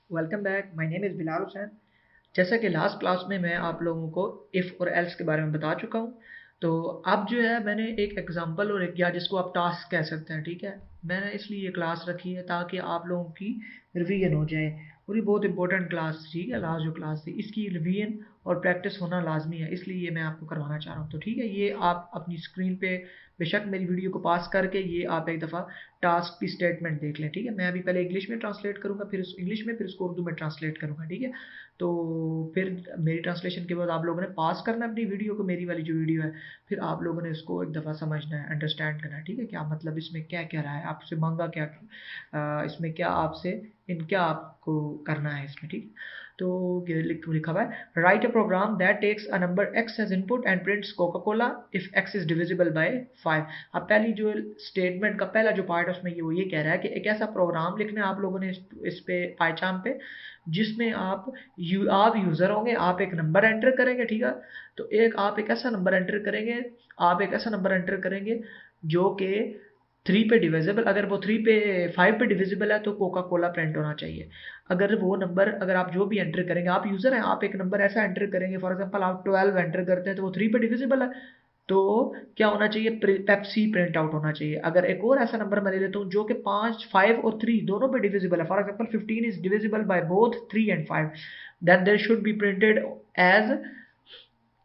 Welcome back. My name is Bilal Hussain. जैसा कि last class में मैं आप लोगों को इफ़ और एल्स के बारे में बता चुका हूँ, तो अब जो है मैंने एक एग्जांपल और एक या जिसको आप टास्क कह सकते हैं, ठीक है। मैंने इसलिए ये क्लास रखी है ताकि आप लोगों की रिवीजन हो जाए, और ये बहुत इंपॉर्टेंट क्लास, ठीक है। लास्ट जो क्लास थी इसकी रिवीजन और प्रैक्टिस होना लाजमी है, इसलिए ये मैं आपको करवाना चाह रहा हूँ। तो ठीक है, ये आप अपनी स्क्रीन पे बेशक मेरी वीडियो को पास करके ये आप एक दफ़ा टास्क की स्टेटमेंट देख लें, ठीक है। मैं अभी पहले इंग्लिश में ट्रांसलेट करूँगा, फिर इंग्लिश में, फिर उसको उर्दू में ट्रांसलेट करूँगा, ठीक है। तो फिर मेरी ट्रांसलेशन के बाद आप लोगों ने पास करना है अपनी वीडियो को, मेरी वाली जो वीडियो है। फिर आप लोगों ने इसको एक दफ़ा समझना है, अंडरस्टैंड करना है, ठीक है। क्या मतलब इसमें क्या कह रहा है, आपसे मांगा क्या, इसमें क्या आपसे इन क्या आपको करना है इसमें, ठीक है। तो ये लिखा हुआ है, write a program that takes a number x as input and prints Coca Cola if x is divisible by 5। अब पहली जो स्टेटमेंट का पहला जो पार्ट है उसमें ये कह रहा है कि एक ऐसा प्रोग्राम लिखना है आप लोगों ने इस पे पाइचाम पे, जिसमें आप यूज़र होंगे, आप एक नंबर एंटर करेंगे, ठीक है। तो आप एक ऐसा नंबर एंटर करेंगे, आप एक ऐसा नंबर एंटर करेंगे जो कि 3 पे डिविजिबल, अगर वो 3 पे 5 पे डिविजिबल है तो कोका कोला प्रिंट होना चाहिए। अगर वो नंबर, अगर आप जो भी एंटर करेंगे, आप यूज़र हैं, आप एक नंबर ऐसा एंटर करेंगे, फॉर एग्जांपल आप 12 एंटर करते हैं तो वो 3 पे डिविजिबल है, तो क्या होना चाहिए, पेप्सी प्रिंट आउट होना चाहिए। अगर एक और ऐसा नंबर मैं ले लेता हूँ जो कि 5 और 3 दोनों पे डिविजिबल है, for example 15 is divisible by both 3 and 5, then there should be printed as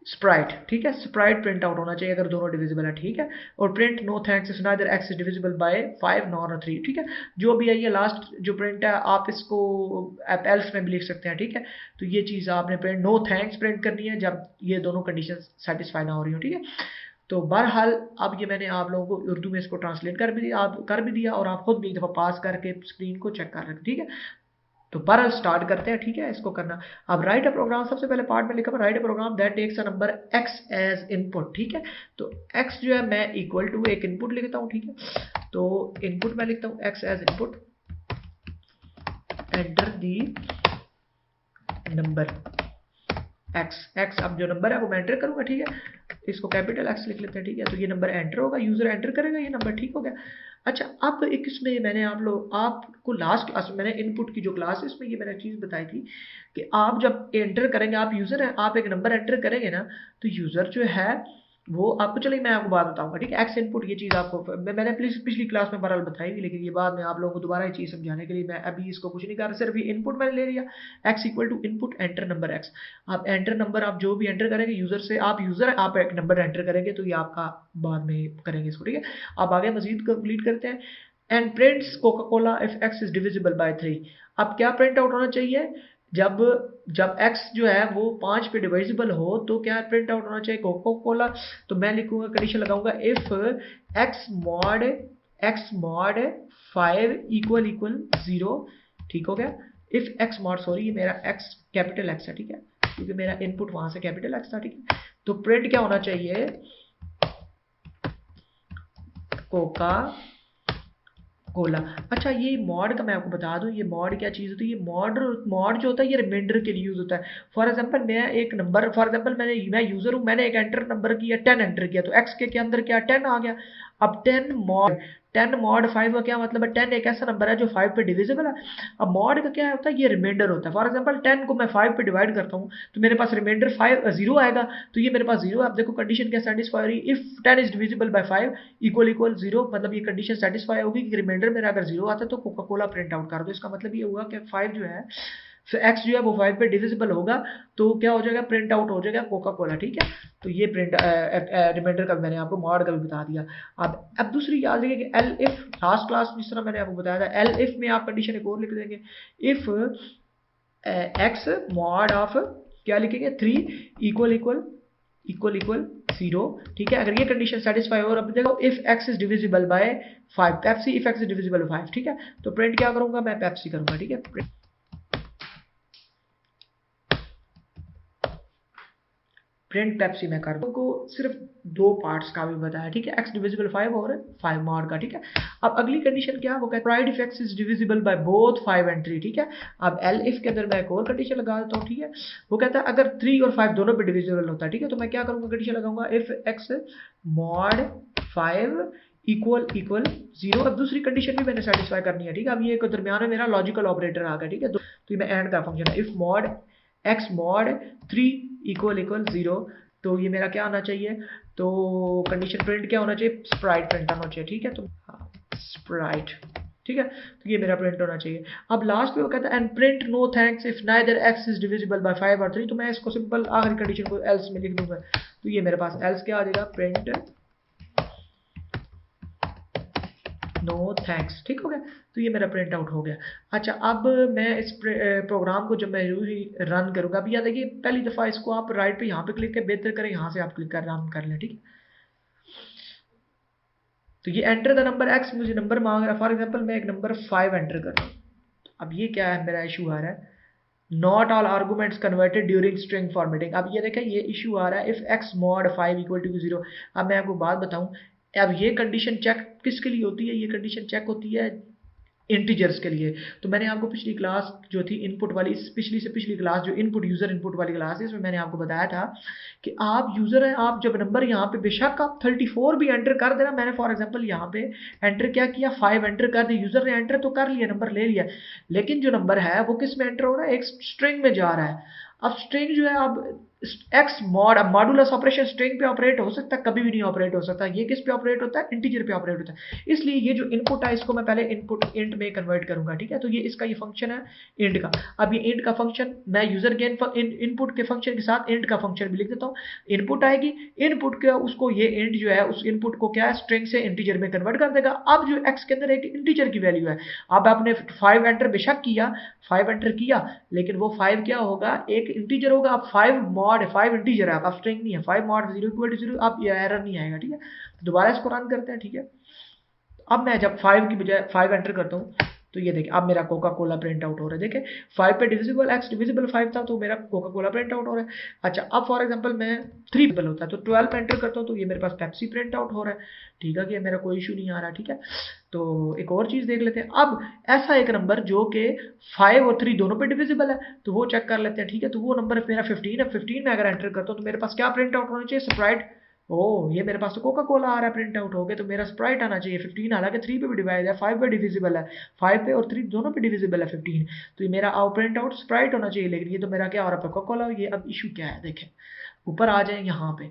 Sprite, ठीक है। स्प्राइट प्रिंट आउट होना चाहिए अगर दोनों डिविजिबल है, ठीक है। और print no thanks is neither X is divisible by 5 nor 3, ठीक है। जो भी है ये लास्ट जो प्रिंट है, आप इसको आप एल्स में भी लिख सकते हैं, ठीक है। तो ये चीज़ आपने प्रिंट नो थैंक्स प्रिंट करनी है जब ये दोनों कंडीशन सेटिस्फाई ना हो रही हो, ठीक है। तो बहरहाल अब ये मैंने आप लोगों को उर्दू में इसको ट्रांसलेट कर भी दिया, और आप खुद भी एक दफ़ा पास करके स्क्रीन को चेक कर रहे, ठीक है। तो बहरहाल स्टार्ट करते हैं, ठीक है, इसको करना। अब राइट अ प्रोग्राम, सबसे पहले पार्ट में लिखा हुआ write a program that takes a number X as input, ठीक है। तो एक्स जो है मैं इक्वल टू एक इनपुट लिखता हूँ, ठीक है। तो इनपुट मैं लिखता हूँ X as input, enter the number X. X अब जो नंबर है वो मैं एंटर करूंगा, ठीक है। इसको कैपिटल एक्स लिख लेते हैं, ठीक है। तो ये नंबर एंटर होगा, यूजर एंटर करेगा ये नंबर, ठीक हो गया। अच्छा, अब एक इसमें मैंने आपको लास्ट क्लास में मैंने इनपुट की जो क्लास है इसमें ये मैंने चीज़ बताई थी कि आप जब एंटर करेंगे, आप यूज़र हैं, आप एक नंबर एंटर करेंगे ना, तो यूज़र जो है वो आपको, चलिए मैं आपको बात बताऊंगा, ठीक है। एक्स इनपुट ये चीज़ आपको मैंने पिछली क्लास में बहरहाल बताई थी, लेकिन ये बाद में आप लोगों को दोबारा ये चीज़ समझाने के लिए मैं अभी इसको कुछ नहीं कर रहा, सिर्फ ये इनपुट मैंने ले लिया। X equal to input enter number X. आप एंटर नंबर आप जो भी एंटर करेंगे यूज़र से, आप यूज़र है, आप एक नंबर एंटर करेंगे तो ये आपका बाद में करेंगे इसको, ठीक है। आप आगे मजीद कंप्लीट करते हैं। And prints Coca Cola if x is divisible bye 3। अब क्या प्रिंट आउट होना चाहिए, जब जब x जो है वो 5 पे डिविजिबल हो तो क्या प्रिंट आउट होना चाहिए, कोका कोला। तो मैं लिखूंगा, कंडीशन लगाऊंगा, if x mod 5 equal equal 0, ठीक हो गया। इफ x मॉड, सॉरी ये मेरा x कैपिटल x है, ठीक है, क्योंकि मेरा इनपुट वहां से कैपिटल x था, ठीक है। तो प्रिंट क्या होना चाहिए, कोका कोला। अच्छा, ये मॉड का मैं आपको बता दूं, ये मॉड क्या चीज़ होती है, ये मॉड मॉड जो होता है ये रिमाइंडर के लिए यूज होता है। फॉर एग्जांपल मैं एक नंबर, फॉर एग्जांपल मैं यूजर हूं, मैंने एक एंटर नंबर किया 10 एंटर किया, तो एक्स के अंदर क्या 10 आ गया। अब 10 मॉड 5 का क्या मतलब है, 10 एक ऐसा नंबर है जो 5 पे डिविजिबल है। अब मॉड का क्या होता है, ये रिमाइंडर होता है। फॉर एग्जांपल 10 को मैं 5 पे डिवाइड करता हूँ तो मेरे पास रिमाइंडर 0 आएगा, तो ये मेरे पास 0 है। आप देखो कंडीशन क्या सेटिस्फाई हो रही है, if 10 is divisible by 5 equal equal 0, मतलब ये कंडीशन सेटिस्फाई होगी कि रिमाइंडर मेरा अगर 0 आता है तो कोका कोला प्रिंट आउट कर दो। इसका मतलब ये हुआ कि 5 जो है, एक्स जो है वो 5 पे डिविजिबल होगा, तो क्या हो जाएगा, प्रिंट आउट हो जाएगा कोका कोला, ठीक है। तो ये प्रिंट रिमाइंडर का मैंने आपको मॉड का भी बता दिया। अब दूसरी याद रखिए कि एल इफ, लास्ट क्लास में जिस तरह मैंने आपको बताया था, एल इफ में आप कंडीशन एक और लिख देंगे, इफ एक्स मॉड ऑफ, क्या लिखेंगे, 3 इक्वल इक्वल इक्वल इक्वल 0, ठीक है। अगर ये कंडीशन सेटिस्फाई हो, और अब देखो if x is divisible by 5, Pepsi if x is divisible by 5, ठीक है। तो प्रिंट क्या करूंगा, मैं पेप्सी करूंगा, ठीक है। प्रिंट पेप्सी में कर दूँ को सिर्फ दो पार्ट्स का भी बताया, ठीक है, एक्स डिविजिबल 5 और 5 मॉड का, ठीक है। अब अगली कंडीशन क्या है, वो कहता है pride if x is divisible by both 5 and 3, ठीक है। अब एल इफ के अंदर मैं एक और कंडीशन लगा देता हूँ, ठीक है। वो कहता है अगर 3 और 5 दोनों पे डिविजिबल होता है, ठीक है, तो मैं क्या करूंगा, कंडीशन लगाऊंगा, if X mod 5 equal equal 0। अब दूसरी कंडीशन भी मैंने सेटिस्फाई करनी है, ठीक है। अब ये एक दरमियान में मेरा लॉजिकल ऑपरेटर आ गया, ठीक है। तो ये मैं एंड का फंक्शन है, if mod x mod 3 equal equal 0। तो ये मेरा क्या आना चाहिए, तो कंडीशन प्रिंट क्या होना चाहिए, स्प्राइट प्रिंट होना चाहिए, ठीक है। तो स्प्राइट, ठीक है। तो ये मेरा प्रिंट होना चाहिए। अब लास्ट में वो कहता है and print no thanks if neither x is divisible by 5 और 3। तो मैं इसको सिंपल आखिरी कंडीशन को एल्स में लिख दूंगा। तो ये मेरे पास एल्स क्या आ जाएगा, प्रिंट नो थैंक्स, ठीक हो गया। तो ये मेरा प्रिंट आउट हो गया। अच्छा, अब मैं इस प्रोग्राम को जब मैं यूं ही रन करूंगा, अब याद देखिए पहली दफ़ा इसको आप राइट पे यहाँ पे क्लिक कर बेहतर करें, यहाँ से आप क्लिक कर रन कर लें, ठीक है। तो ये एंटर द नंबर एक्स मुझे नंबर मांग रहा है। फॉर एग्जाम्पल मैं एक नंबर 5 एंटर कर रहा हूँ। अब ये क्या है, मेरा इशू आ रहा है not all arguments converted during string formatting. अब ये देखें ये इशू आ रहा है if X mod 5 equal to 0। अब मैं आपको बात बताऊं, अब ये कंडीशन चेक किसके लिए होती है, ये कंडीशन चेक होती है इंटीजर्स के लिए। तो मैंने आपको पिछली क्लास जो थी इनपुट वाली, पिछली से पिछली क्लास जो इनपुट यूजर इनपुट वाली क्लास है, इसमें मैंने आपको बताया था कि आप यूजर हैं, आप जब नंबर यहाँ पे बेशक आप 34 भी एंटर कर देना। मैंने फॉर एग्जांपल यहाँ पे एंटर क्या किया, 5 एंटर कर दिया, यूजर ने एंटर तो कर लिया, नंबर ले लिया, लेकिन जो नंबर है वो किस में एंटर हो रहा है, एक स्ट्रिंग में जा रहा है। अब स्ट्रिंग जो है, अब एक्स मॉड, अब मॉडुलस ऑपरेशन स्ट्रिंग पे ऑपरेट हो सकता है, कभी भी नहीं ऑपरेट हो सकता। ये किस पे ऑपरेट होता है, इंटीजर पे ऑपरेट होता है। इसलिए ये जो इनपुट है इसको मैं पहले इनपुट इंट में कन्वर्ट करूंगा, ठीक है। तो ये इसका ये फंक्शन है इंट का। अब ये इंट का फंक्शन मैं यूजर के इनपुट के फंक्शन के साथ इंट का फंक्शन भी लिख देता हूँ। इनपुट आएगी, इनपुट का उसको ये इंट जो है उस इनपुट को क्या है, स्ट्रिंग से इंटीजर में कन्वर्ट कर देगा। अब जो एक्स के अंदर एक इंटीजर की वैल्यू है, अब आपने 5 एंटर बेशक किया, 5 एंटर किया, लेकिन वो 5 क्या होगा, एक इंटीजर होगा। अब 5 मॉड 5 इंटीजर है, अब स्ट्रिंग नहीं है। 5 मॉड 0 इक्वल टू 0, अब ये एरर नहीं आएगा, ठीक है। तो दोबारा इसको रन करते हैं, ठीक है। अब मैं जब 5 की बजाय 5 एंटर करता हूँ, तो ये देखिए अब मेरा कोका कोला प्रिंट आउट हो रहा है। देखिए 5 पे डिविजिबल एक्स डिविजिबल 5 था, तो मेरा कोका कोला प्रिंट आउट हो रहा है। अच्छा, अब फॉर एग्जांपल मैं 3 डिविजिबल होता है तो 12 पे एंटर करता हूँ, तो ये मेरे पास पेप्सी प्रिंट आउट हो रहा है, ठीक है। कि मेरा कोई इशू नहीं आ रहा, ठीक है। तो एक और चीज़ देख लेते हैं। अब ऐसा एक नंबर जो कि 5 और 3 दोनों पे डिविजिबल है, तो वो चेक कर लेते हैं, ठीक है। तो वो नंबर मेरा 15 है। 15 में अगर एंटर करता हूँ तो मेरे पास क्या प्रिंट आउट होना चाहिए, स्प्राइट। ओह, ये मेरे पास तो कोका कोला आ रहा है प्रिंट आउट हो गया, तो मेरा स्प्राइट आना चाहिए 15। हालांकि 3 पे भी डिवाइड है, 5 पे डिविजिबल है, 5 पे और 3 दोनों पे डिविजिबल है 15। तो ये मेरा प्रिंट आउट स्प्राइट होना चाहिए, लेकिन ये तो मेरा क्या हो रहा है, कोका कोला। ये अब इशू क्या है, देखें ऊपर आ जाए यहाँ पे।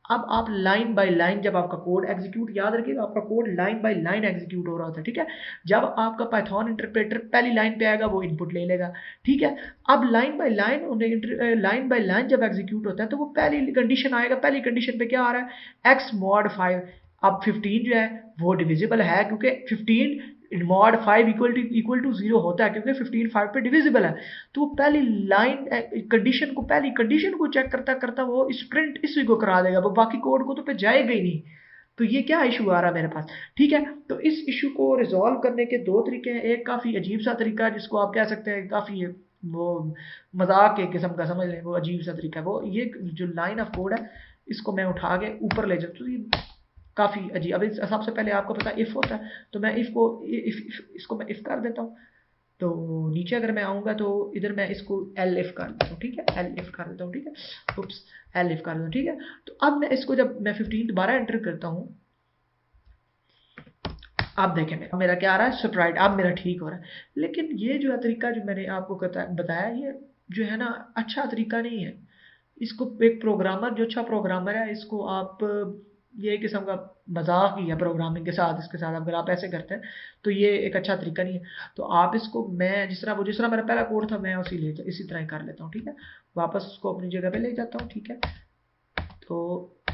अब आप लाइन बाय लाइन जब आपका कोड एग्जीक्यूट, याद रखिएगा आपका code line by line execute हो रहा होता है, ठीक है। जब आपका पाइथन इंटरप्रेटर पहली लाइन पे आएगा वो इनपुट ले लेगा, ठीक है। अब लाइन बाय लाइन जब एग्जीक्यूट होता है तो वो पहली कंडीशन आएगा। पहली कंडीशन पे क्या आ रहा है, एक्स मॉड 5। अब 15 जो है वो डिविजिबल है, क्योंकि 15 मॉड 5 इक्वल टू 0 होता है, क्योंकि 15 5 पे डिविजिबल है। तो वो पहली लाइन पहली कंडीशन को चेक करता करता वो इस प्रिंट इसी को करा देगा, वो बाकी कोड को तो पे जाएगा ही नहीं। तो ये क्या इशू आ रहा है मेरे पास, ठीक है। तो इस इशू को रिजॉल्व करने के दो तरीके हैं। एक काफ़ी अजीब सा तरीका है जिसको आप कह सकते हैं काफ़ी वो मजाक के किस्म का, समझ लें, वो अजीब सा तरीका है। वो ये जो लाइन ऑफ कोड है इसको मैं उठा के ऊपर ले जाऊँ, तो ये काफ़ी अजीब। अब सबसे पहले आपको पता इफ़ होता है, तो मैं इसको मैं इफ़ कर देता हूँ। तो नीचे अगर मैं आऊँगा तो इधर मैं इसको एल इफ़ कर देता हूँ, ठीक है। एल इफ़ कर देता हूँ, ठीक है। उप्स, एल इफ़ कर देता हूँ, ठीक है। तो अब मैं इसको जब मैं 15 दोबारा एंटर करता हूँ, आप देखें मेरा क्या आ रहा है, स्प्राइट। अब मेरा ठीक हो रहा है। लेकिन ये जो है तरीका जो मैंने आपको बताया, ये जो है ना अच्छा तरीका नहीं है। इसको एक प्रोग्रामर जो अच्छा प्रोग्रामर है, इसको आप ये किस्म का मजाक ही है प्रोग्रामिंग के साथ। इसके साथ अगर आप ऐसे करते हैं तो ये एक अच्छा तरीका नहीं है। तो आप इसको, मैं जिस तरह मेरा पहला कोड था मैं इसी तरह ही कर लेता हूँ, ठीक है। वापस उसको अपनी जगह पे ले जाता हूँ, ठीक है। तो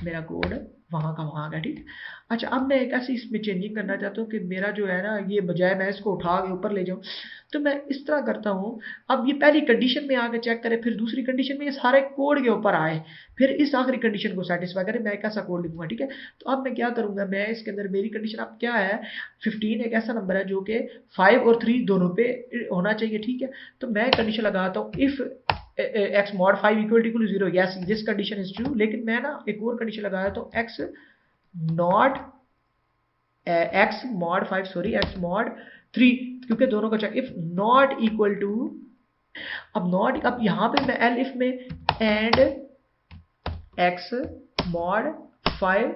मेरा कोड वहाँ का वहाँ आ गया, ठीक है। अच्छा, अब मैं एक ऐसी इसमें चेंजिंग करना चाहता हूँ कि मेरा जो है ना, ये बजाय मैं इसको उठा के ऊपर ले जाऊँ, तो मैं इस तरह करता हूँ। अब ये पहली कंडीशन में आके चेक करे, फिर दूसरी कंडीशन में ये सारे कोड के ऊपर आए, फिर इस आखिरी कंडीशन को सेटिस्फाई करे। मैं एक ऐसा कोड लिखूंगा, ठीक है। तो अब मैं क्या करूंगा, मैं इसके अंदर मेरी कंडीशन अब क्या है, 15 एक ऐसा नंबर है जो कि 5 और 3 दोनों पे होना चाहिए, ठीक है। तो मैं कंडीशन लगाता हूँ if x mod 5 equal to 0, yes this condition is true। लेकिन मैं ना एक और कंडीशन लगाया तो x mod 3, क्योंकि दोनों का check if not equal to. अब यहाँ पे मैं एल इफ में and x mod 5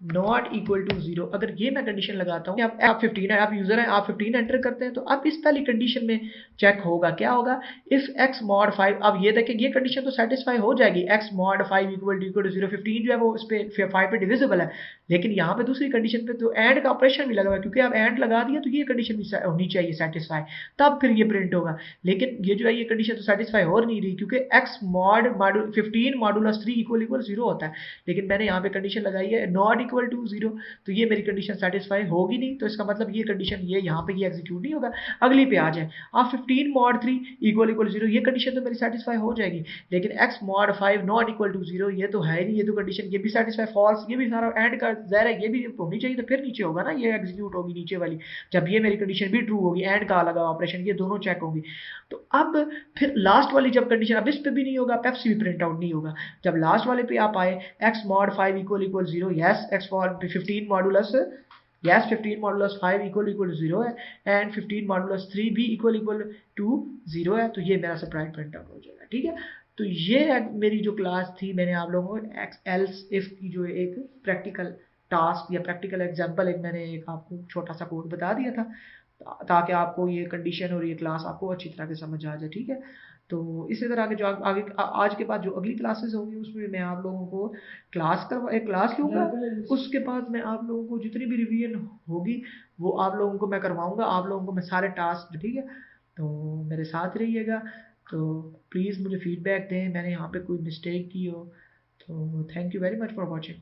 not equal to 0, अगर ये मैं कंडीशन लगाता हूँ आप 15 है, आप यूजर हैं, आप 15 एंटर करते हैं, तो अब इस पहली कंडीशन में चेक होगा, क्या होगा, इफ x mod 5, अब ये देखें ये कंडीशन तो सेटिस्फाई हो जाएगी, x mod 5 इक्वल टू 0, 15 जो है वो इस पे 5 पे डिविजिबल है, लेकिन यहाँ पे दूसरी कंडीशन पे तो एंड का ऑपरेशन भी लगा हुआ है, क्योंकि आप एंड लगा दिया तो ये कंडीशन भी होनी चाहिए सेटिस्फाई, तब फिर ये प्रिंट होगा, लेकिन ये जो है ये कंडीशन तो सेटिस्फाई हो नहीं रही, क्योंकि x mod 15 मॉडुलस 3 इक्वल 0 होता है, लेकिन मैंने यहाँ पे कंडीशन लगाई है नॉट इक्वल टू 0, तो ये मेरी कंडीशन सेटिस्फाई होगी नहीं, तो इसका मतलब ये कंडीशन ये यहाँ पे ये एग्जीक्यूट नहीं होगा। अगली पे आ जाए, आप 15 mod 3 इक्वल 0, ये कंडीशन तो मेरी सेटिस्फाई हो जाएगी, लेकिन x mod 5 not equal to 0 ये तो है ही नहीं, ये तो कंडीशन ये भी सेटिस्फाई, फॉल्स, ये भी सारा एंड का ज़ाहिर है, ये भी होनी चाहिए, तो फिर नीचे होगा ना, ये एग्जीक्यूट होगी नीचे वाली, जब ये मेरी कंडीशन भी ट्रू होगी, एंड का लगा ऑपरेशन, ये दोनों चेक होंगी। तो अब फिर लास्ट वाली जब कंडीशन, अब इस पे भी नहीं होगा, अब से भी प्रिंट आउट नहीं होगा, जब लास्ट वाले पे आप आए x mod 5 equal 0, yes x mod 15 modulus, yes 15 modulus 5 equal 0 है, एंड 15 मॉडुलस 3 भी इक्वल टू 0 है, तो ये मेरा सरप्राइज प्रिंट आउट हो जाएगा, ठीक है। तो ये मेरी जो क्लास थी, मैंने आप लोगों को एक्स एल्स इफ की जो एक प्रैक्टिकल टास्क या प्रैक्टिकल एग्जांपल एक मैंने एक आपको छोटा सा कोड बता दिया था, ताकि आपको ये कंडीशन और ये क्लास आपको अच्छी तरह से समझ आ जाए, ठीक है। तो इसी तरह के जो आगे आज के बाद जो अगली क्लासेस होंगी उसमें मैं आप लोगों को एक क्लास लूँगा, उसके बाद मैं आप लोगों को जितनी भी रिवीजन होगी वो आप लोगों को मैं करवाऊँगा, आप लोगों को मैं सारे टास्क, ठीक है। तो मेरे साथ रहिएगा, तो प्लीज़ मुझे फीडबैक दें, मैंने यहाँ पे कोई मिस्टेक की हो, तो thank you very much for watching.